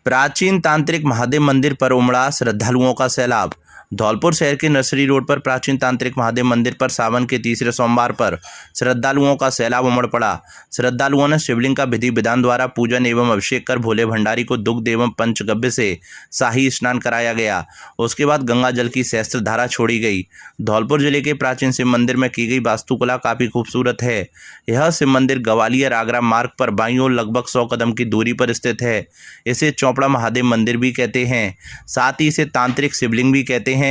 प्राचीन तांत्रिक महादेव मंदिर पर उमड़ा श्रद्धालुओं का सैलाब। धौलपुर शहर के नर्सरी रोड पर प्राचीन तांत्रिक महादेव मंदिर पर सावन के तीसरे सोमवार पर श्रद्धालुओं का सैलाब उमड़ पड़ा। श्रद्धालुओं ने शिवलिंग का विधि विधान द्वारा पूजन एवं अभिषेक कर भोले भंडारी को दुग्ध एवं पंचगव्य से शाही स्नान कराया गया। उसके बाद गंगा जल की सहस्त्र धारा छोड़ी गई। धौलपुर जिले के प्राचीन शिव मंदिर में की गई वास्तुकला काफी खूबसूरत है। यह शिव मंदिर ग्वालियर आगरा मार्ग पर बाईं ओर लगभग 100 कदम की दूरी पर स्थित है। इसे चौपड़ा महादेव मंदिर भी कहते हैं। साथ ही इसे तांत्रिक शिवलिंग भी कहते हैं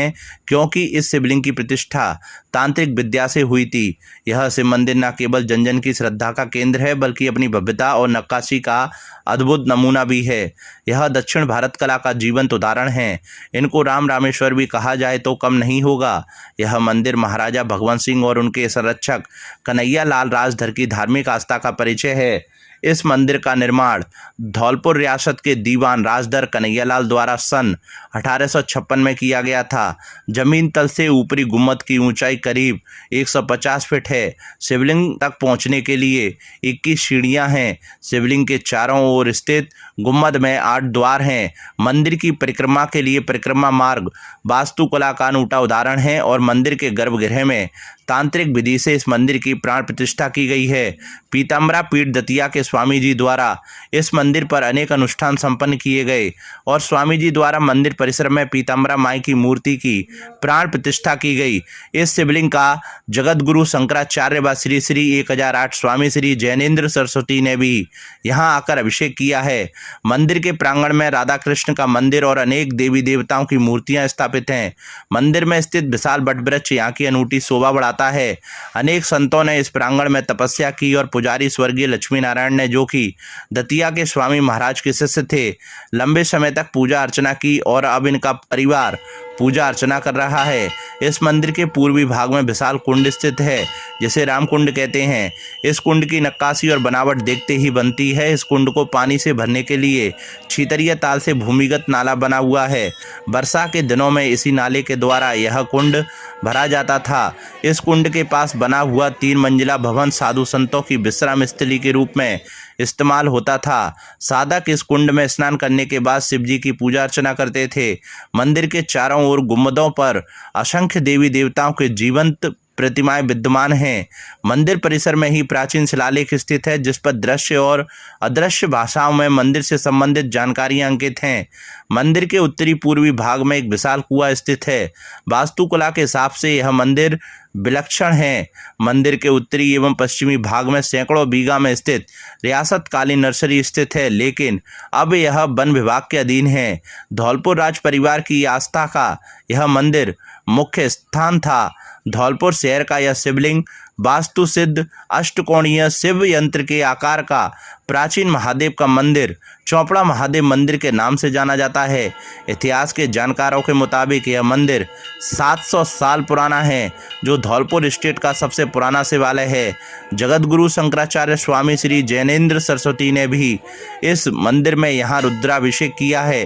क्योंकि इस शिवलिंग की प्रतिष्ठा तांत्रिक विद्या से हुई थी। यह शिव मंदिर न केवल जन जन की श्रद्धा का केंद्र है बल्कि अपनी भव्यता और नक्काशी का अद्भुत नमूना भी है। यह दक्षिण भारत कला का जीवंत उदाहरण है। इनको राम रामेश्वर भी कहा जाए तो कम नहीं होगा। यह मंदिर महाराजा भगवंत सिंह और उनके संरक्षक कन्हैया लाल राजधर की धार्मिक आस्था का परिचय है। इस मंदिर का निर्माण धौलपुर रियासत के दीवान राजधर कन्हैयालाल द्वारा सन 1856 में किया गया था। जमीन तल से ऊपरी गुम्मद की ऊंचाई करीब 150 फीट है। शिवलिंग तक पहुंचने के लिए 21 सीढ़ियां हैं। शिवलिंग के चारों ओर स्थित गुम्मद में 8 द्वार हैं। मंदिर की परिक्रमा के लिए परिक्रमा मार्ग वास्तुकला का अनूठा उदाहरण है और मंदिर के गर्भगृह में तांत्रिक विधि से इस मंदिर की प्राण प्रतिष्ठा की गई है। पीताम्बरा पीठ दतिया के स्वामी जी द्वारा इस मंदिर पर अनेक अनुष्ठान संपन्न किए गए और स्वामी जी द्वारा मंदिर परिसर में पीताम्बरा माई की मूर्ति की प्राण प्रतिष्ठा की गई। इस शिवलिंग का जगत गुरु शंकराचार्य व श्री श्री 1008 स्वामी श्री जैनेन्द्र सरस्वती ने भी यहां आकर अभिषेक किया है। मंदिर के प्रांगण में राधा कृष्ण का मंदिर और अनेक देवी देवताओं की मूर्तियां स्थापित हैं। मंदिर में स्थित विशाल वटवृक्ष यहाँ की अनूठी शोभा बढ़ाता है। अनेक संतों ने इस प्रांगण में तपस्या की और पुजारी स्वर्गीय लक्ष्मी नारायण ने, जो कि दतिया के स्वामी महाराज के शिष्य थे, लंबे समय तक पूजा अर्चना की और अब इनका परिवार पूजा अर्चना कर रहा है। इस मंदिर के पूर्वी भाग में विशाल कुंड स्थित है जिसे राम कुंड कहते हैं। इस कुंड की नक्काशी और बनावट देखते ही बनती है। इस कुंड को पानी से भरने के लिए छितरिया ताल से भूमिगत नाला बना हुआ है। वर्षा के दिनों में इसी नाले के द्वारा यह कुंड भरा जाता था। इस कुंड के पास बना हुआ 3 मंजिला भवन साधु संतों की विश्राम स्थली के रूप में इस्तेमाल होता था। साधक इस कुंड में स्नान करने के बाद शिव जी की पूजा अर्चना करते थे। मंदिर के चारों ओर गुम्बदों पर असंख्य देवी देवताओं के जीवंत प्रतिमाएं विद्यमान हैं। मंदिर परिसर में ही प्राचीन शिलालेख स्थित है जिस पर दृश्य और अदृश्य भाषाओं में मंदिर से संबंधित जानकारियां अंकित हैं। मंदिर के उत्तरी पूर्वी भाग में एक विशाल कुआं स्थित है। वास्तुकला के हिसाब से यह मंदिर विलक्षण है। मंदिर के उत्तरी एवं पश्चिमी भाग में सैकड़ों बीघा में स्थित रियासत कालीन नर्सरी स्थित है, लेकिन अब यह वन विभाग के अधीन है। धौलपुर राज परिवार की आस्था का यह मंदिर मुख्य स्थान था। धौलपुर शहर का यह शिवलिंग वास्तु सिद्ध अष्टकोणीय शिव यंत्र के आकार का प्राचीन महादेव का मंदिर चौपड़ा महादेव मंदिर के नाम से जाना जाता है। इतिहास के जानकारों के मुताबिक यह मंदिर 700 साल पुराना है, जो धौलपुर स्टेट का सबसे पुराना शिवालय है। जगत गुरु शंकराचार्य स्वामी श्री जैनेन्द्र सरस्वती ने भी इस मंदिर में यहाँ रुद्राभिषेक किया है।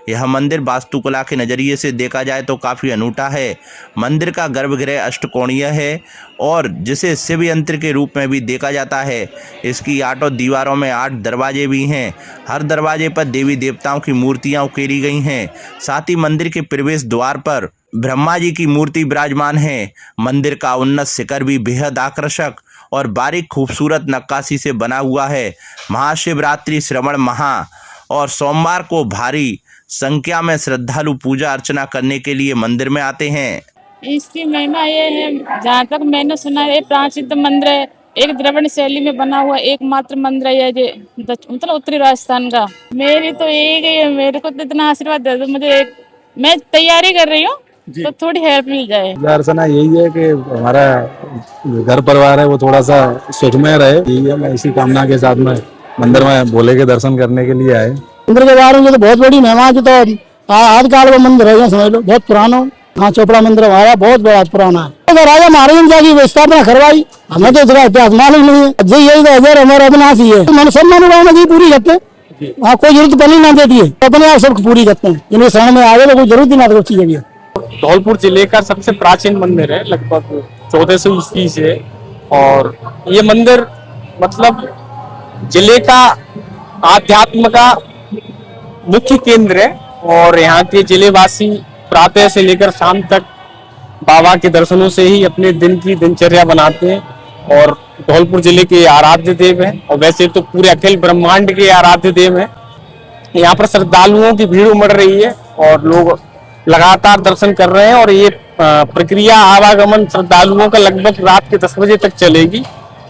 यह मंदिर वास्तुकला के नज़रिए से देखा जाए तो काफ़ी अनूठा है। मंदिर का गर्भगृह अष्टकोणीय है और जिसे शिव यंत्र के रूप में भी देखा जाता है। इसकी 8 दीवारों में 8 दरवाजे भी हैं। हर दरवाजे पर देवी देवताओं की मूर्तियां उकेरी गई हैं। साथ ही मंदिर के प्रवेश द्वार पर ब्रह्मा जी की मूर्ति विराजमान है। मंदिर का उन्नत शिखर भी बेहद आकर्षक और बारीक खूबसूरत नक्काशी से बना हुआ है। महाशिवरात्रि, श्रवण महा और सोमवार को भारी संख्या में श्रद्धालु पूजा अर्चना करने के लिए मंदिर में आते हैं। इसकी महिमा ये है, जहाँ तक मैंने सुना है, प्राचीन मंदिर है। एक द्रविड़ शैली में बना हुआ एकमात्र मंदिर है ये मतलब उत्तरी राजस्थान का। मेरी तो यही है, मेरे को तो इतना आशीर्वाद दे दो मुझे। मैं तैयारी कर रही हूँ तो थोड़ी हेल्प मिल जाए। अर्चना यही है कि हमारा घर परिवार है वो थोड़ा सा सुखमय रहे, यही है। मैं इसी कामना के साथ में मंदिर में भोले के दर्शन करने के लिए आए। मंदिर के बारे में तो बहुत बड़ी महिमा है। तो आदिकाल का मंदिर है, समझ लो, बहुत पुराना। हाँ, चोपड़ा मंदिर हमारा बहुत बड़ा पुराना है। तो राजा महाराज ने जाके स्थापना करवाई, हमें तो इसका इतिहास मालूम नहीं है। जी यही तो अजर हमारा अविनाशी है। मन सब मनोकामना की पूरी करते हैं। वहाँ कोई जरूरत बनी ना देती है, तो अपने आप सब पूरी करते हैं। जिन्हें शरण में आगे तो कोई जरूरत ही ना तो चीज है। धौलपुर जिले का सबसे प्राचीन मंदिर है, लगभग 1400 ईस्वी से। और ये मंदिर मतलब जिले का आध्यात्म का मुख्य केंद्र है और यहाँ के जिलेवासी प्रातः से लेकर शाम तक बाबा के दर्शनों से ही अपने दिन की दिनचर्या बनाते हैं और धौलपुर जिले के आराध्य देव हैं और वैसे तो पूरे अखिल ब्रह्मांड के आराध्य देव हैं। यहाँ पर श्रद्धालुओं की भीड़ उमड़ रही है और लोग लगातार दर्शन कर रहे हैं और ये प्रक्रिया आवागमन श्रद्धालुओं का लगभग रात के 10 बजे तक चलेगी।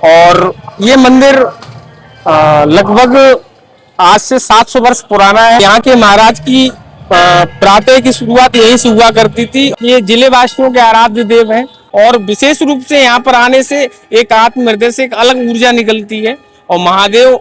और ये मंदिर लगभग आज से 700 वर्ष पुराना है। यहाँ के महाराज की प्रातः की शुरुआत यहीं से हुआ करती थी। ये जिले वासियों के आराध्य देव हैं और विशेष रूप से यहाँ पर आने से एक आत्म हृदय से एक अलग ऊर्जा निकलती है और महादेव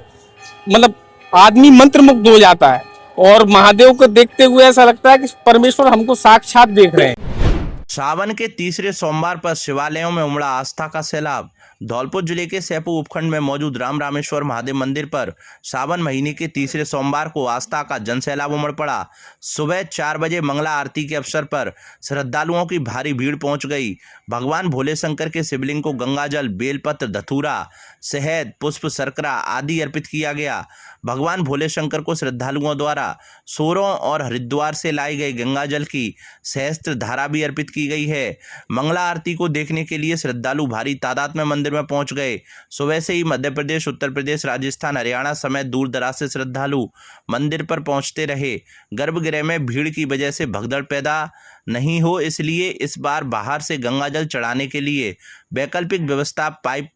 मतलब आदमी मंत्रमुग्ध हो जाता है और महादेव को देखते हुए ऐसा लगता है कि परमेश्वर हमको साक्षात देख रहे हैं। सावन के तीसरे सोमवार पर शिवालयों में उमड़ा आस्था का सैलाब। धौलपुर जिले के सैपू उपखंड में मौजूद राम रामेश्वर महादेव मंदिर पर सावन महीने के तीसरे सोमवार को आस्था का जनसैलाब उमड़ पड़ा। सुबह 4 बजे मंगला आरती के अवसर पर श्रद्धालुओं की भारी भीड़ पहुंच गई। भगवान भोले शंकर के शिवलिंग को गंगाजल, बेलपत्र, धतूरा, शहद, पुष्प, शर्करा आदि अर्पित किया गया। भगवान भोले शंकर को श्रद्धालुओं द्वारा सोरों और हरिद्वार से लाई गई गंगाजल की सहस्त्र धारा भी अर्पित की गई है। मंगला आरती को देखने के लिए श्रद्धालु भारी तादाद में मंदिर में पहुंच गए। सुबह से ही मध्य प्रदेश, उत्तर प्रदेश, राजस्थान, हरियाणा समेत दूर दराज से श्रद्धालु मंदिर पर पहुंचते रहे। गर्भगृह में भीड़ की वजह से भगदड़ पैदा नहीं हो, इसलिए इस बार बाहर से गंगाजल चढ़ाने के लिए वैकल्पिक व्यवस्था पाइप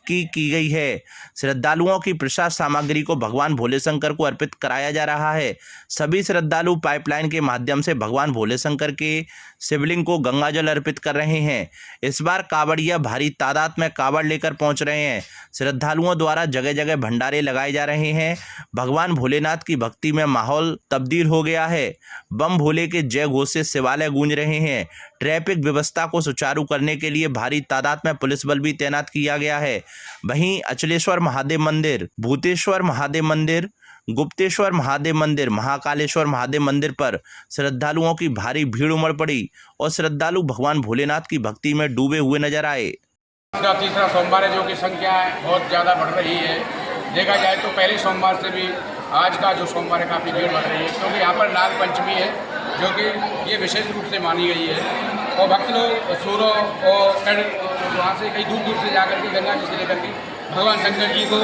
की गई है। श्रद्धालुओं की प्रसाद सामग्री को भगवान भोले शंकर को अर्पित कराया जा रहा है। सभी श्रद्धालु पाइपलाइन के माध्यम से भगवान भोले शंकर के शिवलिंग को गंगाजल अर्पित कर रहे हैं। इस बार कावड़िया भारी तादाद में कावड़ लेकर पहुंच रहे हैं। श्रद्धालुओं द्वारा जगह जगह भंडारे लगाए जा रहे हैं। भगवान भोलेनाथ की भक्ति में माहौल तब्दील हो गया है। बम भोले के जय घोष से शिवालय गूंज रहे हैं। ट्रैफिक व्यवस्था को सुचारू करने के लिए भारी तादाद में पुलिस बल भी तैनात किया गया है। वहीं अचलेश्वर महादेव मंदिर, भूतेश्वर महादेव मंदिर, गुप्तेश्वर महादेव मंदिर, महाकालेश्वर महादेव मंदिर पर श्रद्धालुओं की भारी भीड़ उमड़ पड़ी और श्रद्धालु भगवान भोलेनाथ की भक्ति में डूबे हुए नजर आए। तीसरा सोमवार है जो कि संख्या बहुत ज़्यादा बढ़ रही है। देखा जाए तो पहले सोमवार से भी आज का जो सोमवार है काफ़ी भीड़ बढ़ रही है, क्योंकि यहाँ पर नाग पंचमी है जो कि ये विशेष रूप से मानी गई है और भक्त लोग सूरों और वहाँ से कई दूर दूर से जाकर के गंगा जी से लेकर के भगवान शंकर जी को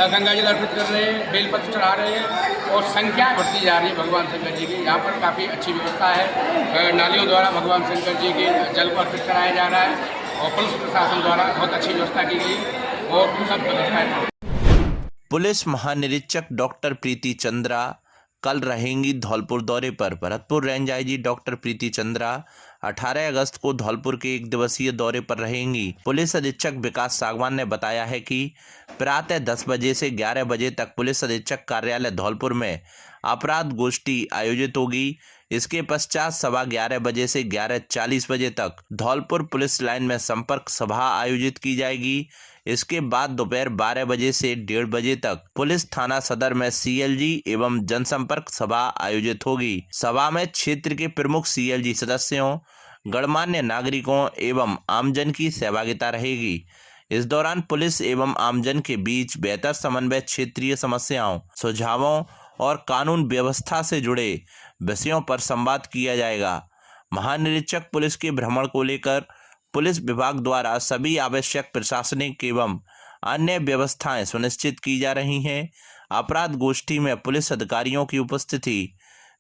गंगा जल अर्पित कर रहे हैं, बेलपत्र चढ़ा रहे हैं और संख्या बढ़ती जा रही है भगवान शंकर जी की। यहाँ पर काफ़ी अच्छी व्यवस्था है। नालियों द्वारा भगवान शंकर जी के जल को अर्पित कराया जा रहा है और पुलिस प्रशासन द्वारा बहुत अच्छी व्यवस्था की गई और सब व्यवस्थाएं। पुलिस महानिरीक्षक डॉक्टर प्रीति चंद्रा कल रहेंगी धौलपुर दौरे पर। भरतपुर रेंज आईजी डॉक्टर प्रीति चंद्रा 18 अगस्त को धौलपुर के 1 दिवसीय दौरे पर रहेंगी। पुलिस अधीक्षक विकास सागवान ने बताया है कि प्रातः 10 बजे से 11 बजे तक पुलिस अधीक्षक कार्यालय धौलपुर में अपराध गोष्ठी आयोजित होगी। इसके पश्चात 11:15 बजे से 11:40 बजे तक धौलपुर पुलिस लाइन में संपर्क सभा आयोजित की जाएगी। इसके बाद दोपहर 12 बजे से 1:30 बजे तक पुलिस थाना सदर में सीएलजी एवं जनसंपर्क सभा आयोजित होगी। सभा में क्षेत्र के प्रमुख सीएलजी सदस्यों, गणमान्य नागरिकों एवं आमजन की सहभागिता रहेगी। इस दौरान पुलिस एवं आमजन के बीच बेहतर समन्वय, क्षेत्रीय समस्याओं, सुझावों और कानून व्यवस्था से जुड़े विषयों पर संवाद किया जाएगा। महानिरीक्षक पुलिस के भ्रमण को लेकर पुलिस विभाग द्वारा सभी आवश्यक प्रशासनिक एवं अन्य व्यवस्थाएं सुनिश्चित की जा रही हैं। अपराध गोष्ठी में पुलिस अधिकारियों की उपस्थिति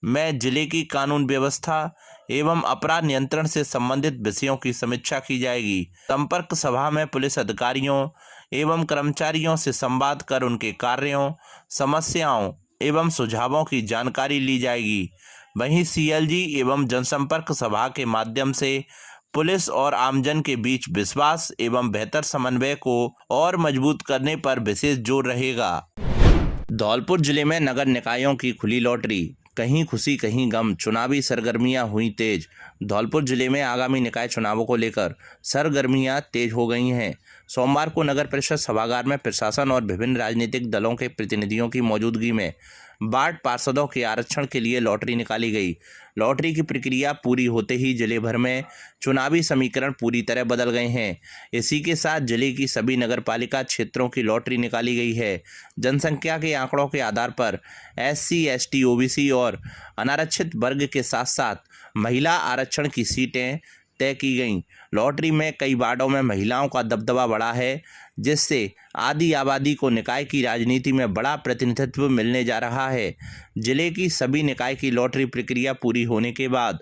में जिले की कानून व्यवस्था एवं अपराध नियंत्रण से संबंधित विषयों की समीक्षा की जाएगी। संपर्क सभा में पुलिस अधिकारियों एवं कर्मचारियों से संवाद कर उनके कार्यों, समस्याओं एवं सुझावों की जानकारी ली जाएगी। वहीं सीएलजी एवं जनसंपर्क सभा के माध्यम से पुलिस और आमजन के बीच विश्वास एवं बेहतर समन्वय को और मजबूत करने पर विशेष जोर रहेगा। धौलपुर जिले में नगर निकायों की खुली लॉटरी, कहीं खुशी कहीं गम, चुनावी सरगर्मियां हुई तेज। धौलपुर जिले में आगामी निकाय चुनावों को लेकर सरगर्मियां तेज हो गई हैं। सोमवार को नगर परिषद सभागार में प्रशासन और विभिन्न राजनीतिक दलों के प्रतिनिधियों की मौजूदगी में वार्ड पार्षदों के आरक्षण के लिए लॉटरी निकाली गई। लॉटरी की प्रक्रिया पूरी होते ही जिले भर में चुनावी समीकरण पूरी तरह बदल गए हैं। इसी के साथ जिले की सभी नगरपालिका क्षेत्रों की लॉटरी निकाली गई है। जनसंख्या के आंकड़ों के आधार पर SC, ST, OBC और अनारक्षित वर्ग के साथ साथ महिला आरक्षण की सीटें तय की गईं। लॉटरी में कई वार्डों में महिलाओं का दबदबा बढ़ा है, जिससे आधी आबादी को निकाय की राजनीति में बड़ा प्रतिनिधित्व मिलने जा रहा है। जिले की सभी निकाय की लॉटरी प्रक्रिया पूरी होने के बाद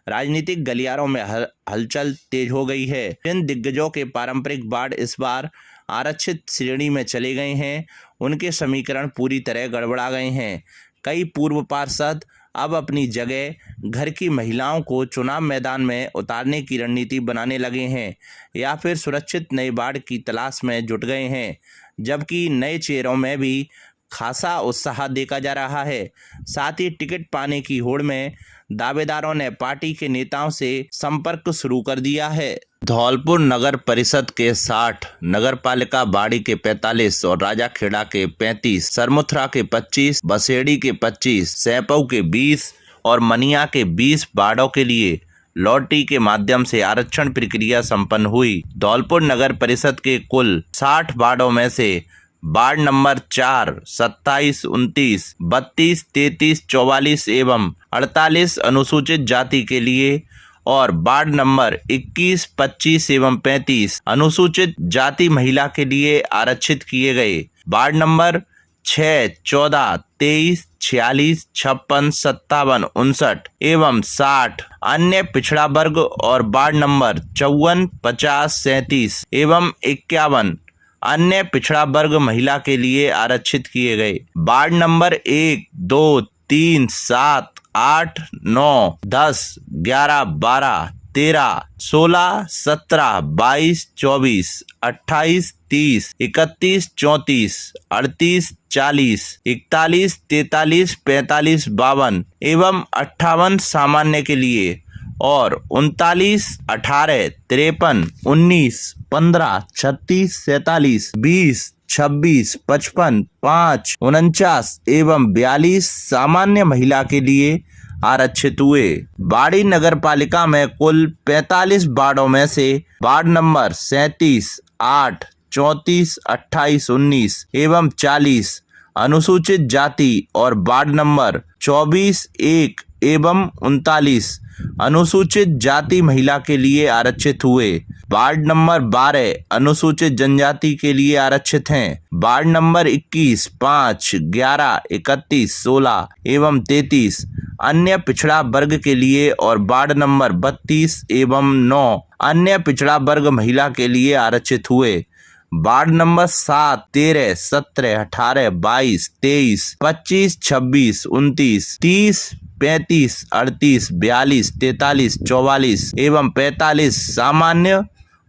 राजनीतिक गलियारों में हलचल तेज हो गई है। जिन दिग्गजों के पारंपरिक वार्ड इस बार आरक्षित श्रेणी में चले गए हैं, उनके समीकरण पूरी तरह गड़बड़ा गए हैं। कई पूर्व पार्षद अब अपनी जगह घर की महिलाओं को चुनाव मैदान में उतारने की रणनीति बनाने लगे हैं या फिर सुरक्षित नए वार्ड की तलाश में जुट गए हैं, जबकि नए चेहरों में भी खासा उत्साह देखा जा रहा है। साथ ही टिकट पाने की होड़ में दावेदारों ने पार्टी के नेताओं से संपर्क शुरू कर दिया है। धौलपुर नगर परिषद के 60, नगरपालिका बाड़ी के 45 और राजाखेड़ा के 35, सरमुथरा के 25, बसेड़ी के 25, सैपऊ के 20 और मनिया के 20 वार्डों के लिए लॉटरी के माध्यम से आरक्षण प्रक्रिया संपन्न हुई। धौलपुर नगर परिषद के कुल 60 वार्डों में से वार्ड नंबर 4, 27, 29, 32, 33, 44 एवं 48 अनुसूचित जाति के लिए और वार्ड नंबर 21, 25 एवं 35 अनुसूचित जाति महिला के लिए आरक्षित किए गए। वार्ड नंबर 6, 14, 23, 46, 56, 57, 59 एवं 60 अन्य पिछड़ा वर्ग और वार्ड नंबर 54, 50, 37 एवं 51 अन्य पिछड़ा वर्ग महिला के लिए आरक्षित किए गए। वार्ड नंबर 1, 2, 3, 7, 8, 9, 10, 11, 12, 13, 16, 17, 22, 24, 28, 30, 31, 34, 38, 40, 41, 43, 45, 52 एवं 58 सामान्य के लिए और 39, 18, 53, 19, 15, 36, 47, 20, 26, 55, 5, 49 एवं 42 सामान्य महिला के लिए आरक्षित हुए। बाड़ी नगर पालिका में कुल 45 वार्डों में से वार्ड नंबर 37, 8, 34, 28, 19 एवं 40 अनुसूचित जाति और वार्ड नंबर 24, 1 एवं 39 अनुसूचित जाति महिला के लिए आरक्षित हुए। वार्ड नंबर 12 अनुसूचित जनजाति के लिए आरक्षित हैं। वार्ड नंबर 21, 5, 11, 31, 16 एवं 33 अन्य पिछड़ा वर्ग के लिए और वार्ड नंबर 32 एवं 9 अन्य पिछड़ा वर्ग महिला के लिए आरक्षित हुए। वार्ड नंबर 7, 13, 17, 18, 22, 23, 25, 26, 29, 30, 35, 38, 42, 43, 44 एवं 45 सामान्य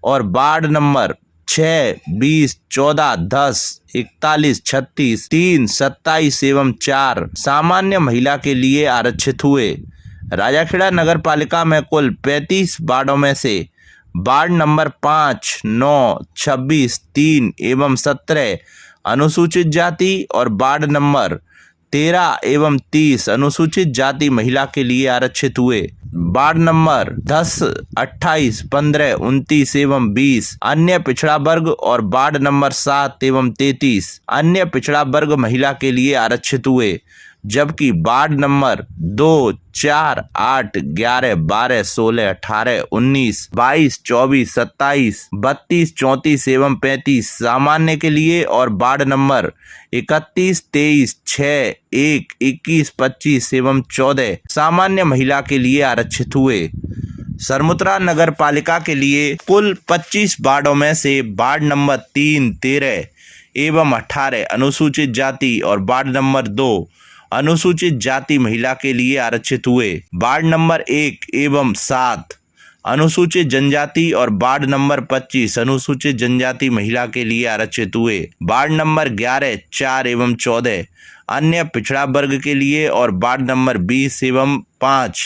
और वार्ड नंबर 6, 20, 14, 10, 41, 36, 3, 27 एवं 4 सामान्य महिला के लिए आरक्षित हुए। राजाखेड़ा नगर पालिका में कुल 35 वार्डों में से वार्ड नंबर 5, 9, 26, 3 एवं 17 अनुसूचित जाति और वार्ड नंबर 13 एवं 30 अनुसूचित जाति महिला के लिए आरक्षित हुए। वार्ड नंबर 10, 28, 15, 29 एवं 20 अन्य पिछड़ा वर्ग और वार्ड नंबर 7 एवं 33 अन्य पिछड़ा वर्ग महिला के लिए आरक्षित हुए, जबकि वार्ड नंबर 2, 4, 8, 11, 12, 16, 18, 19, 22, 24, 27, 32, 34 एवं 35 सामान्य के लिए और वार्ड नंबर 31, 23, 6, 1, 21, 25 एवं 14 सामान्य महिला के लिए आरक्षित हुए। सरमुत्रा नगर पालिका के लिए कुल 25 वार्डों में से वार्ड नंबर 3, 13 एवं 18 अनुसूचित जाति और वार्ड नंबर 2 अनुसूचित जाति महिला के लिए आरक्षित हुए। वार्ड नंबर 1 एवं 7 अनुसूचित जनजाति और वार्ड नंबर 25 अनुसूचित जनजाति महिला के लिए आरक्षित हुए। वार्ड नंबर 11, 4 एवं 14 अन्य पिछड़ा वर्ग के लिए और वार्ड नंबर 20 एवं 5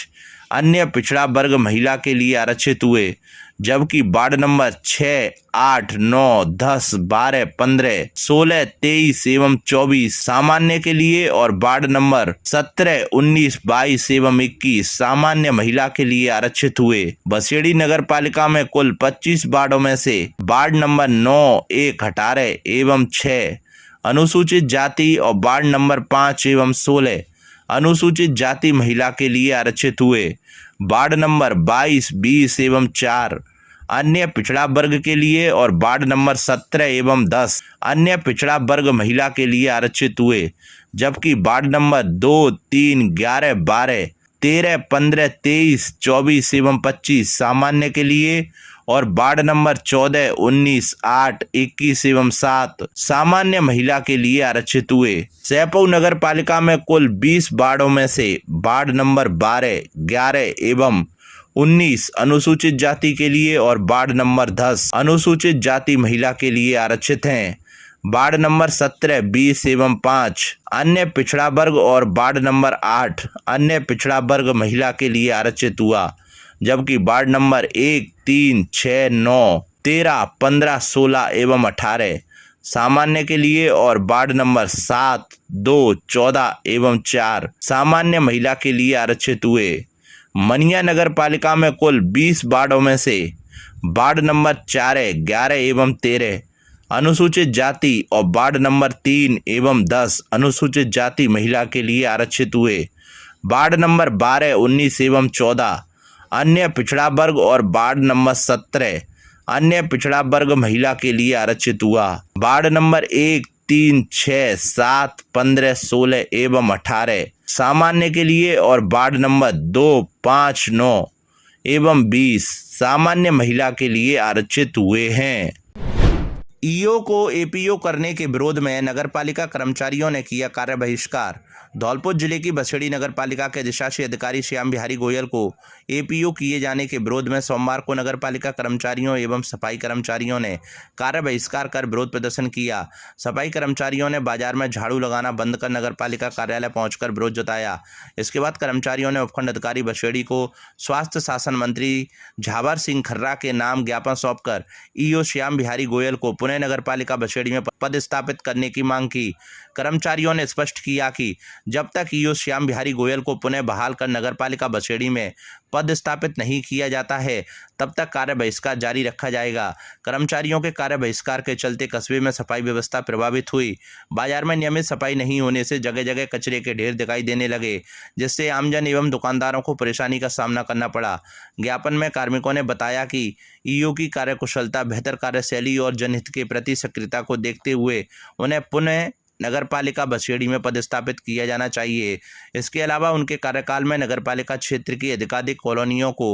अन्य पिछड़ा वर्ग महिला के लिए आरक्षित हुए, जबकि वार्ड नंबर 6, 8, 9, 10, 12, 15, 16, 23 एवं 24 सामान्य के लिए और वार्ड नंबर 17, 19, 22 एवं 21 सामान्य महिला के लिए आरक्षित हुए। बसेड़ी नगर पालिका में कुल 25 वार्डों में से वार्ड नंबर 9, 1, 18 एवं 6 अनुसूचित जाति और वार्ड नंबर 5 एवं 16 अनुसूचित जाति महिला के लिए आरक्षित हुए। वार्ड नंबर 22, 20 एवं 4 अन्य पिछड़ा वर्ग के लिए और वार्ड नंबर 17 एवं 10 अन्य पिछड़ा वर्ग महिला के लिए आरक्षित हुए। जबकि वार्ड नंबर 2, 3, 11, 12, 13, 15, 23, 24 एवं 25 सामान्य के लिए और वार्ड नंबर 14, 19, 8, 21 एवं 7 सामान्य महिला के लिए आरक्षित हुए। सैपऊ नगर पालिका में कुल 20 वार्डों में से वार्ड नंबर 12, 11 एवं 19 अनुसूचित जाति के लिए और वार्ड नंबर 10 अनुसूचित जाति महिला के लिए आरक्षित हैं। वार्ड नंबर 17, 20 एवं 5 अन्य पिछड़ा वर्ग और वार्ड नंबर 8 अन्य पिछड़ा वर्ग महिला के लिए आरक्षित हुआ। जबकि वार्ड नंबर 1, 3, 6, 9, 13, 15, 16 एवं 18 सामान्य के लिए और वार्ड नंबर 7, 2, 14 एवं 4 सामान्य महिला के लिए आरक्षित हुए। मनिया नगर पालिका में कुल 20 वार्डों में से वार्ड नंबर 4, 11 एवं 13 अनुसूचित जाति और वार्ड नंबर 3 एवं 10 अनुसूचित जाति महिला के लिए आरक्षित हुए। वार्ड नंबर 12, 19 एवं 14 अन्य पिछड़ा वर्ग और वार्ड नंबर 17 अन्य पिछड़ा वर्ग महिला के लिए आरक्षित हुआ। वार्ड नंबर 1, 3, 6, 7, 15, 16 एवं 18 सामान्य के लिए और वार्ड नंबर 2, 5, 9 एवं 20 सामान्य महिला के लिए आरक्षित हुए हैं। ईओ को एपीओ करने के विरोध में नगरपालिका कर्मचारियों ने किया कार्य बहिष्कार। धौलपुर जिले की बसेड़ी नगर पालिका के अधिशासी अधिकारी श्याम बिहारी गोयल को एपीओ किए जाने के विरोध में सोमवार को नगर पालिका कर्मचारियों एवं सफाई कर्मचारियों ने कार्य बहिष्कार कर विरोध प्रदर्शन किया। सफाई कर्मचारियों ने बाजार में झाड़ू लगाना बंद कर नगर पालिका कार्यालय पहुंचकर विरोध जताया। इसके बाद कर्मचारियों ने उपखंड अधिकारी बसेड़ी को स्वास्थ्य शासन मंत्री झावर सिंह खर्रा के नाम ज्ञापन सौंपकर ईओ श्याम बिहारी गोयल को पुणे नगर पालिका बसेड़ी में पदस्थापित करने की मांग की। कर्मचारियों ने स्पष्ट किया कि जब तक ईओ श्याम बिहारी गोयल को पुनः बहाल कर नगरपालिका बसेड़ी में पदस्थापित नहीं किया जाता है तब तक कार्य बहिष्कार जारी रखा जाएगा। कर्मचारियों के कार्य बहिष्कार के चलते कस्बे में सफाई व्यवस्था प्रभावित हुई। बाजार में नियमित सफाई नहीं होने से जगह जगह कचरे के ढेर दिखाई देने लगे, जिससे आमजन एवं दुकानदारों को परेशानी का सामना करना पड़ा। ज्ञापन में कार्मिकों ने बताया कि ईओ की कार्यकुशलता, बेहतर कार्यशैली और जनहित के प्रति सक्रियता को देखते हुए उन्हें पुनः नगरपालिका बसेड़ी में पदस्थापित किया जाना चाहिए। इसके अलावा उनके कार्यकाल में नगरपालिका क्षेत्र की अधिकाधिक कॉलोनियों को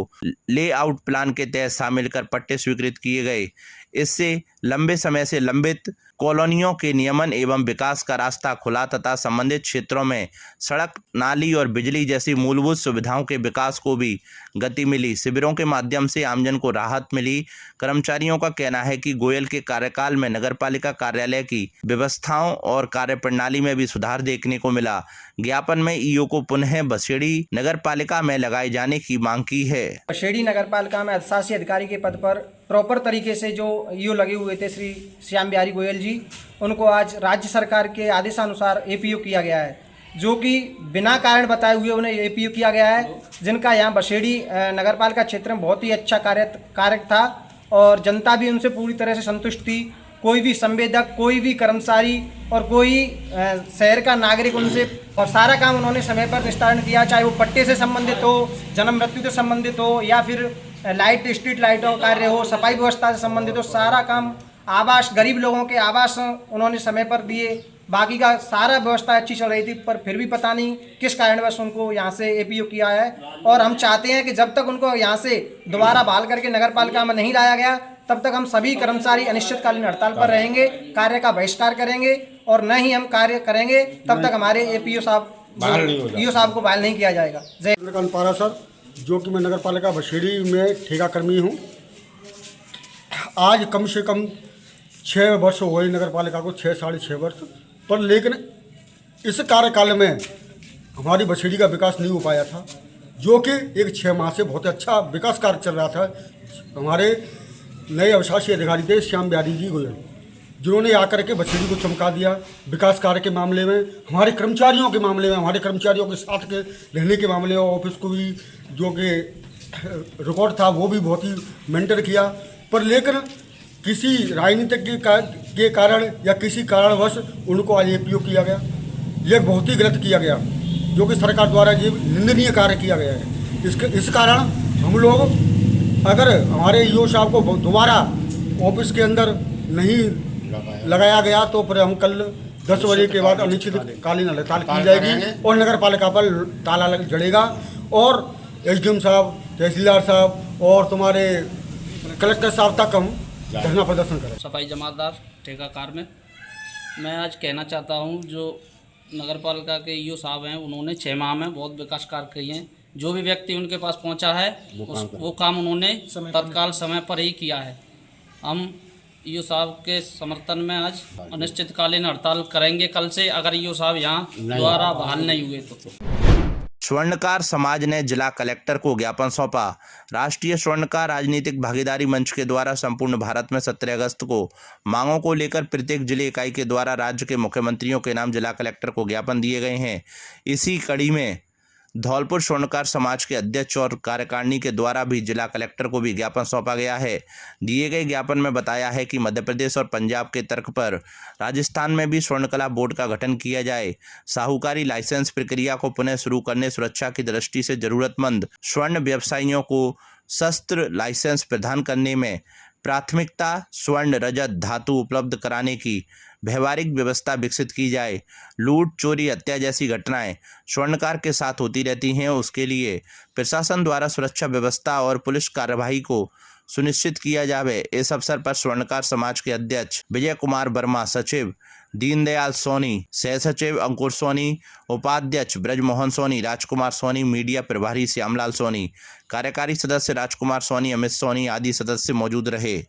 लेआउट प्लान के तहत शामिल कर पट्टे स्वीकृत किए गए। इससे लंबे समय से लंबित कॉलोनियों के नियमन एवं विकास का रास्ता खुला तथा संबंधित क्षेत्रों में सड़क, नाली और बिजली जैसी मूलभूत सुविधाओं के विकास को भी गति मिली। शिविरों के माध्यम से आमजन को राहत मिली। कर्मचारियों का कहना है कि गोयल के कार्यकाल में नगरपालिका कार्यालय की व्यवस्थाओं और कार्यप्रणाली में भी सुधार देखने को मिला। ज्ञापन में ईओ को पुनः बसेड़ी नगरपालिका में लगाए जाने की मांग की है। बसेड़ी नगरपालिका में अधिशासी अधिकारी के पद पर प्रॉपर तरीके से जो ईओ लगे हुए थे श्री श्याम बिहारी गोयल जी, उनको आज राज्य सरकार के आदेशानुसार एपीओ किया गया है, जो कि बिना कारण बताए हुए उन्हें एपीओ किया गया है, जिनका यहाँ बसेड़ी नगरपालिका क्षेत्र में बहुत ही अच्छा कार्य था और जनता भी उनसे पूरी तरह से संतुष्ट थी। कोई भी संवेदक, कोई भी कर्मचारी और कोई शहर का नागरिक उनसे और सारा काम उन्होंने समय पर निस्तारण किया, चाहे वो पट्टे से संबंधित हो, जन्म मृत्यु से संबंधित हो या फिर लाइट, स्ट्रीट लाइटों का कार्य हो, सफाई व्यवस्था से संबंधित हो, सारा काम, आवास, गरीब लोगों के आवास उन्होंने समय पर दिए। बाकी का सारा व्यवस्था अच्छी चल रही थी, पर फिर भी पता नहीं किस कारणवश उनको यहाँ से एपीओ किया है। और हम चाहते हैं कि जब तक उनको यहाँ से दोबारा बहाल करके नगरपालिका में नहीं लाया गया तब तक हम सभी कर्मचारी अनिश्चितकालीन हड़ताल पर रहेंगे, कार्य का बहिष्कार करेंगे और न ही हम कार्य करेंगे तब तक हमारे ईओ साहब को बहाल नहीं किया जाएगा। जय पारा सर, जो कि मैं नगरपालिका बसेड़ी में ठेका कर्मी हूँ। आज कम से कम 6 वर्ष हो गए नगरपालिका को, 6 साढ़े 6 वर्ष पर, लेकिन इस कार्यकाल में हमारी बसेड़ी का विकास नहीं हो पाया था, जो कि एक 6 माह से बहुत अच्छा विकास कार्य चल रहा था। हमारे नए अवशासी अधिकारी थे श्याम बिहारी जी गोयल, जिन्होंने आकर के बछेड़ी को चमका दिया। विकास कार्य के मामले में, हमारे कर्मचारियों के मामले में, हमारे कर्मचारियों के साथ के रहने के मामले में, ऑफिस को भी जो कि रिकॉर्ड था वो भी बहुत ही मेंटेन किया। पर लेकिन किसी राजनीतिक के कारण या किसी कारणवश उनको आज APO किया गया। ये बहुत ही गलत किया गया, जो कि सरकार द्वारा ये निंदनीय कार्य किया गया है। इस कारण हम लोग, अगर हमारे EO साहब को दोबारा ऑफिस के अंदर नहीं लगाया गया तो फिर हम कल 10 बजे के बाद अनिश्चितकालीन हड़ताल की जाएगी और नगर पालिका पर ताला जड़ेगा और SDM साहब, तहसीलदार साहब और तुम्हारे कलेक्टर साहब तक हम धरना प्रदर्शन करें। सफाई जमातदार ठेकाकार में मैं आज कहना चाहता हूं, जो नगर पालिका के EO साहब हैं, उन्होंने 6 माह में बहुत विकास कार्य किए हैं। जो भी व्यक्ति उनके पास पहुंचा है वो काम उन्होंने तत्काल समय पर ही किया है। हम EO साहब के समर्थन में आज अनिश्चितकालीन हड़ताल करेंगे कल से, अगर EO साहब यहाँ दोबारा बहाल नहीं हुए तो। स्वर्णकार समाज ने जिला कलेक्टर को ज्ञापन सौंपा। राष्ट्रीय स्वर्णकार राजनीतिक भागीदारी मंच के द्वारा संपूर्ण भारत में 17 अगस्त को मांगों को लेकर प्रत्येक जिले इकाई के द्वारा राज्य के मुख्यमंत्रियों के नाम जिला कलेक्टर को ज्ञापन दिए गए हैं। इसी कड़ी में धौलपुर स्वर्णकार समाज के अध्यक्ष और कार्यकारिणी के द्वारा भी जिला कलेक्टर को भी ज्ञापन सौंपा गया है। दिए गए ज्ञापन में बताया है कि मध्य प्रदेश और पंजाब के तर्क पर राजस्थान में भी स्वर्णकला बोर्ड का गठन किया जाए। साहूकारी लाइसेंस प्रक्रिया को पुनः शुरू करने, सुरक्षा की दृष्टि से जरूरतमंद स्वर्ण व्यवसायियों को शस्त्र लाइसेंस प्रदान करने में प्राथमिकता, स्वर्ण रजत धातु उपलब्ध कराने की व्यवहारिक व्यवस्था विकसित की जाए। लूट, चोरी, हत्या जैसी घटनाएं स्वर्णकार के साथ होती रहती हैं, उसके लिए प्रशासन द्वारा सुरक्षा व्यवस्था और पुलिस कार्यवाही को सुनिश्चित किया जाए। इस अवसर पर स्वर्णकार समाज के अध्यक्ष विजय कुमार वर्मा, सचिव दीनदयाल सोनी, सह सचिव अंकुर सोनी, उपाध्यक्ष ब्रजमोहन सोनी, राजकुमार सोनी, मीडिया प्रभारी श्यामलाल सोनी, कार्यकारी सदस्य राजकुमार सोनी, अमित सोनी आदि सदस्य मौजूद रहे।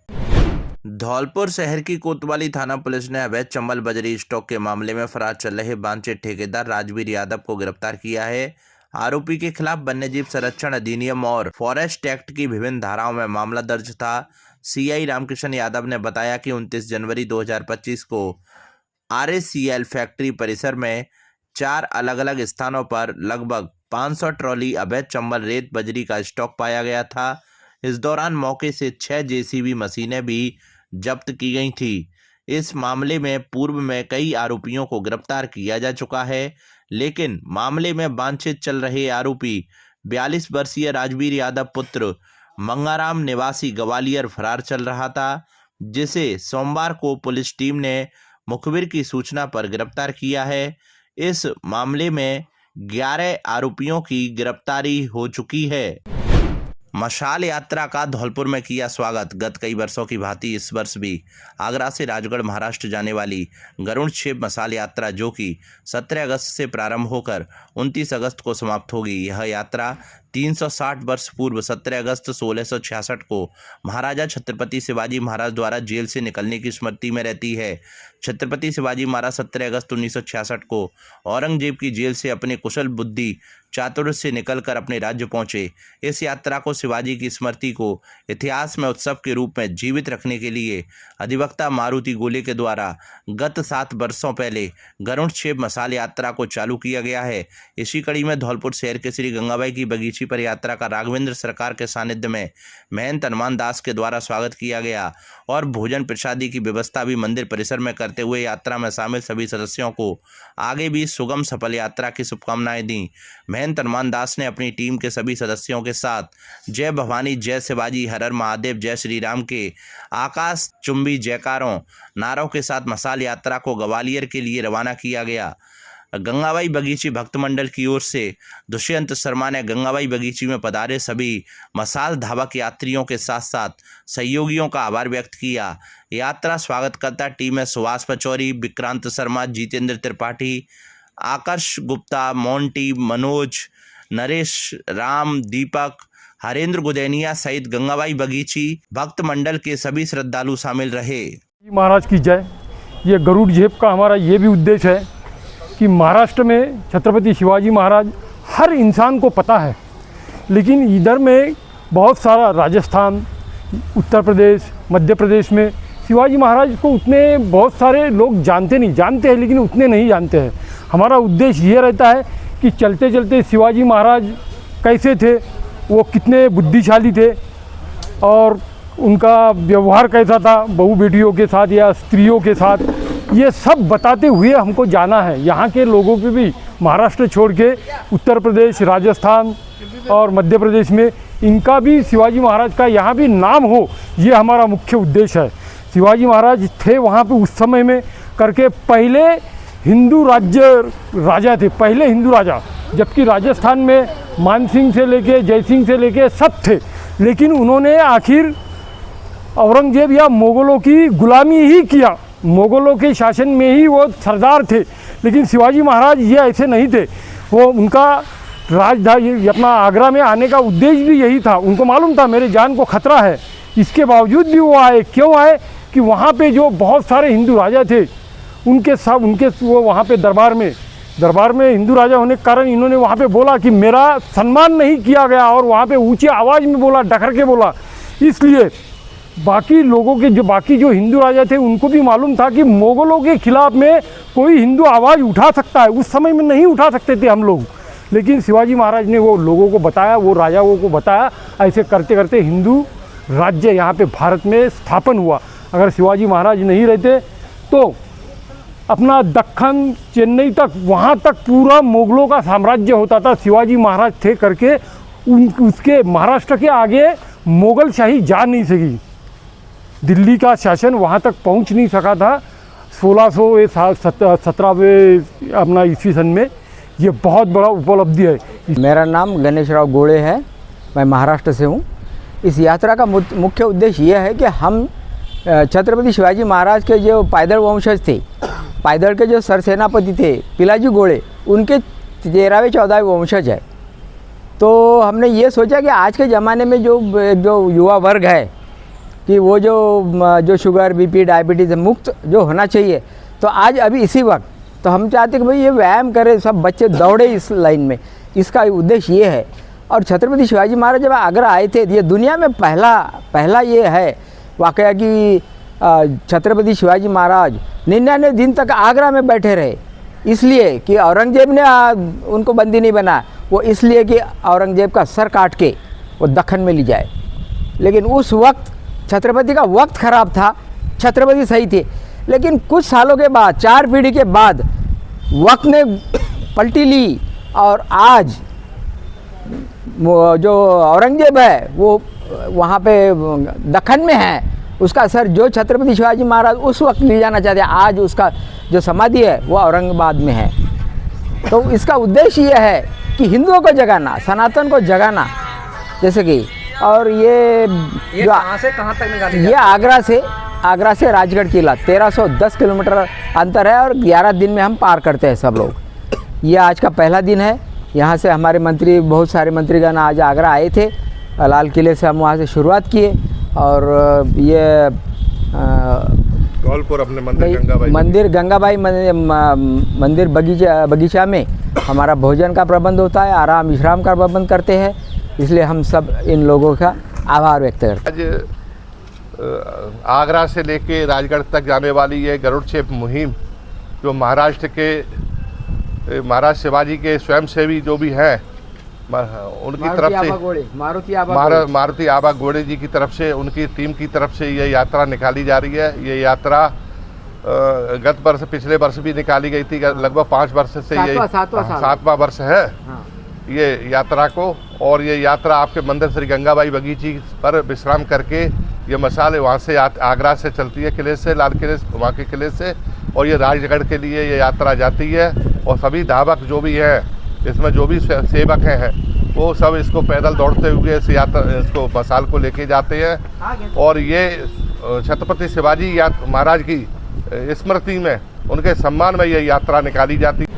धौलपुर शहर की कोतवाली थाना पुलिस ने अवैध चंबल बजरी स्टॉक के मामले में फरार चल रहे बांचे ठेकेदार राजवीर यादव को गिरफ्तार किया है। आरोपी के खिलाफ वन्यजीव संरक्षण अधिनियम और फॉरेस्ट एक्ट की विभिन्न धाराओं में मामला दर्ज था। CI रामकिशन यादव ने बताया कि 29 जनवरी 2025 को RACL फैक्ट्री परिसर में 4 अलग अलग स्थानों पर लगभग 500 ट्रॉली अवैध चंबल रेत बजरी का स्टॉक पाया गया था। इस दौरान मौके से 6 JCB मशीनें भी जब्त की गई थी। इस मामले में पूर्व में कई आरोपियों को गिरफ्तार किया जा चुका है, लेकिन मामले में वांछित चल रहे आरोपी 42 वर्षीय राजवीर यादव पुत्र मंगाराम निवासी ग्वालियर फरार चल रहा था, जिसे सोमवार को पुलिस टीम ने मुखबिर की सूचना पर गिरफ्तार किया है। इस मामले में 11 आरोपियों की गिरफ्तारी हो चुकी है। मशाल यात्रा का धौलपुर में किया स्वागत। गत कई वर्षों की भांति इस वर्ष भी आगरा से राजगढ़ महाराष्ट्र जाने वाली गरुड़ क्षेप मशाल यात्रा, जो कि 17 अगस्त से प्रारंभ होकर 29 अगस्त को समाप्त होगी। यह यात्रा 360 वर्ष पूर्व 17 अगस्त 1666 को महाराजा छत्रपति शिवाजी महाराज द्वारा जेल से निकलने की स्मृति में रहती है। छत्रपति शिवाजी महाराज 17 अगस्त 1966 को औरंगजेब की जेल से अपने कुशल बुद्धि चातुर्य से निकलकर अपने राज्य पहुंचे। इस यात्रा को शिवाजी की स्मृति को इतिहास में उत्सव के रूप में जीवित रखने के लिए अधिवक्ता मारुति गोले के द्वारा गत 7 वर्षों पहले गरुड़ क्षेप मशाल यात्रा को चालू किया गया है। इसी कड़ी में धौलपुर शहर के श्री गंगाबाई की बगीची पर यात्रा का राघवेंद्र सरकार के सानिध्य में महंत हनुमान दास के द्वारा स्वागत किया गया और भोजन प्रसादी की व्यवस्था भी मंदिर परिसर में करते हुए यात्रा में शामिल सभी सदस्यों को आगे भी सुगम सफल यात्रा की शुभकामनाएं दी। महंत हनुमान दास ने अपनी टीम के सभी सदस्यों के साथ जय भवानी, जय शिवाजी, हर हर महादेव, जय श्री राम के आकाश चुंबी जयकारों नारों के साथ मशाल यात्रा को ग्वालियर के लिए रवाना किया गया। गंगाबाई बगीची भक्त मंडल की ओर से दुष्यंत शर्मा ने गंगाबाई बगीची में पधारे सभी मशाल धावक यात्रियों के साथ साथ सहयोगियों का आभार व्यक्त किया। यात्रा स्वागतकर्ता टीम में सुभाष पचौरी, विक्रांत शर्मा, जितेंद्र त्रिपाठी, आकर्ष गुप्ता, मोंटी, मनोज, नरेश, राम, दीपक, हरेंद्र गुदैनिया सहित गंगाबाई बगीची भक्त मंडल के सभी श्रद्धालु शामिल रहे। महाराज की जय। ये गरुड़ झेप का हमारा ये भी उद्देश्य है कि महाराष्ट्र में छत्रपति शिवाजी महाराज हर इंसान को पता है, लेकिन इधर में बहुत सारा राजस्थान, उत्तर प्रदेश, मध्य प्रदेश में शिवाजी महाराज को उतने बहुत सारे लोग जानते हैं, लेकिन उतने नहीं जानते हैं। हमारा उद्देश्य ये रहता है कि चलते चलते शिवाजी महाराज कैसे थे, वो कितने बुद्धिशाली थे और उनका व्यवहार कैसा था बहू बेटियों के साथ या स्त्रियों के साथ, ये सब बताते हुए हमको जाना है। यहाँ के लोगों पे भी महाराष्ट्र छोड़ के उत्तर प्रदेश, राजस्थान और मध्य प्रदेश में इनका भी शिवाजी महाराज का यहाँ भी नाम हो, ये हमारा मुख्य उद्देश्य है। शिवाजी महाराज थे वहाँ पे उस समय में करके पहले हिंदू राजा थे, पहले हिंदू राजा, जबकि राजस्थान में मानसिंह से लेके जयसिंह से लेके सब थे, लेकिन उन्होंने आखिर औरंगजेब या मुग़लों की गुलामी ही किया, मुग़लों के शासन में ही वो सरदार थे। लेकिन शिवाजी महाराज ये ऐसे नहीं थे, वो उनका राजधानी अपना आगरा में आने का उद्देश्य भी यही था। उनको मालूम था मेरे जान को खतरा है, इसके बावजूद भी वो आए। क्यों आए कि वहाँ पे जो बहुत सारे हिंदू राजा थे उनके वो वहाँ पे दरबार में हिंदू राजा होने के कारण इन्होंने वहाँ पे बोला कि मेरा सम्मान नहीं किया गया, और वहाँ पे ऊंची आवाज़ में बोला, डकर के बोला। इसलिए बाकी लोगों के बाकी जो हिंदू राजा थे उनको भी मालूम था कि मुग़लों के खिलाफ में कोई हिंदू आवाज़ उठा सकता है। उस समय में नहीं उठा सकते थे हम लोग, लेकिन शिवाजी महाराज ने वो लोगों को बताया, वो राजाओं को बताया। ऐसे करते करते हिंदू राज्य यहाँ पे भारत में स्थापन हुआ। अगर शिवाजी महाराज नहीं रहते तो अपना दक्खन, चेन्नई तक, वहाँ तक पूरा मुग़लों का साम्राज्य होता था। शिवाजी महाराज थे करके उसके महाराष्ट्र के आगे मुग़ल शाही जा नहीं सकी, दिल्ली का शासन वहाँ तक पहुँच नहीं सका था 1617वें अपना ईस्वी सन में। ये बहुत बड़ा उपलब्धि है। मेरा नाम गणेश राव गोड़े है, मैं महाराष्ट्र से हूँ। इस यात्रा का मुख्य उद्देश्य ये है कि हम छत्रपति शिवाजी महाराज के जो पायदल वंशज थे, पायदल के जो सरसेनापति थे पिलाजी गोड़े, उनके 13वें 14वें वंशज है। तो हमने ये सोचा कि आज के ज़माने में जो युवा वर्ग है कि वो जो शुगर, बीपी, डायबिटीज़ मुक्त जो होना चाहिए, तो आज अभी इसी वक्त तो हम चाहते कि भाई ये व्यायाम करें, सब बच्चे दौड़े इस लाइन में, इसका उद्देश्य ये है। और छत्रपति शिवाजी महाराज जब आगरा आए थे, ये दुनिया में पहला ये है वाकया कि छत्रपति शिवाजी महाराज 99 दिन तक आगरा में बैठे रहे, इसलिए कि औरंगजेब ने उनको बंदी नहीं बनाया, वो इसलिए कि औरंगजेब का सर काट के वो दक्खन में ले जाए। लेकिन उस वक्त छत्रपति का वक्त ख़राब था, छत्रपति सही थे, लेकिन कुछ सालों के बाद, 4 पीढ़ी के बाद वक्त ने पलटी ली और आज जो औरंगजेब है वो वहाँ पे दक्खन में है। उसका सर जो छत्रपति शिवाजी महाराज उस वक्त ले जाना चाहते हैं, आज उसका जो समाधि है वो औरंगाबाद में है। तो इसका उद्देश्य ये है कि हिंदुओं को जगाना, सनातन को जगाना, जैसे कि और ये कहाँ से कहाँ तक निकाले? ये आगरा से राजगढ़ किला 1310 किलोमीटर अंतर है और 11 दिन में हम पार करते हैं सब लोग। ये आज का पहला दिन है। यहाँ से हमारे मंत्री, बहुत सारे मंत्रीगण आज आगरा आए थे, लाल किले से हम वहाँ से शुरुआत किए और ये धौलपुर अपने मंदिर गंगाबाई मंदिर बगीचा में हमारा भोजन का प्रबंध होता है, आराम विश्राम का प्रबंध करते हैं। इसलिए हम सब इन लोगों का आभार व्यक्त करते हैं। आज आगरा से लेके राजगढ़ तक जाने वाली ये गरुड़ छेप मुहिम जो महाराष्ट्र के महाराज शिवाजी के स्वयंसेवी जो भी हैं उनकी तरफ से, मारुति आबा गोड़े जी की तरफ से, उनकी टीम की तरफ से ये यात्रा निकाली जा रही है। ये यात्रा गत वर्ष, पिछले वर्ष भी निकाली गई थी, लगभग 5 वर्ष से ये 7वां वर्ष है ये यात्रा को। और ये यात्रा आपके मंदिर श्री गंगाबाई बगीची पर विश्राम करके ये मसाल वहाँ से आगरा से चलती है, किले से, लाल किले वहाँ के किले से, और ये राजगढ़ के लिए ये यात्रा जाती है। और सभी धावक जो भी हैं, इसमें जो भी सेवक हैं वो सब इसको पैदल दौड़ते हुए इसको मसाल को लेके जाते हैं। और ये छत्रपति शिवाजी महाराज की स्मृति में, उनके सम्मान में ये यात्रा निकाली जाती है।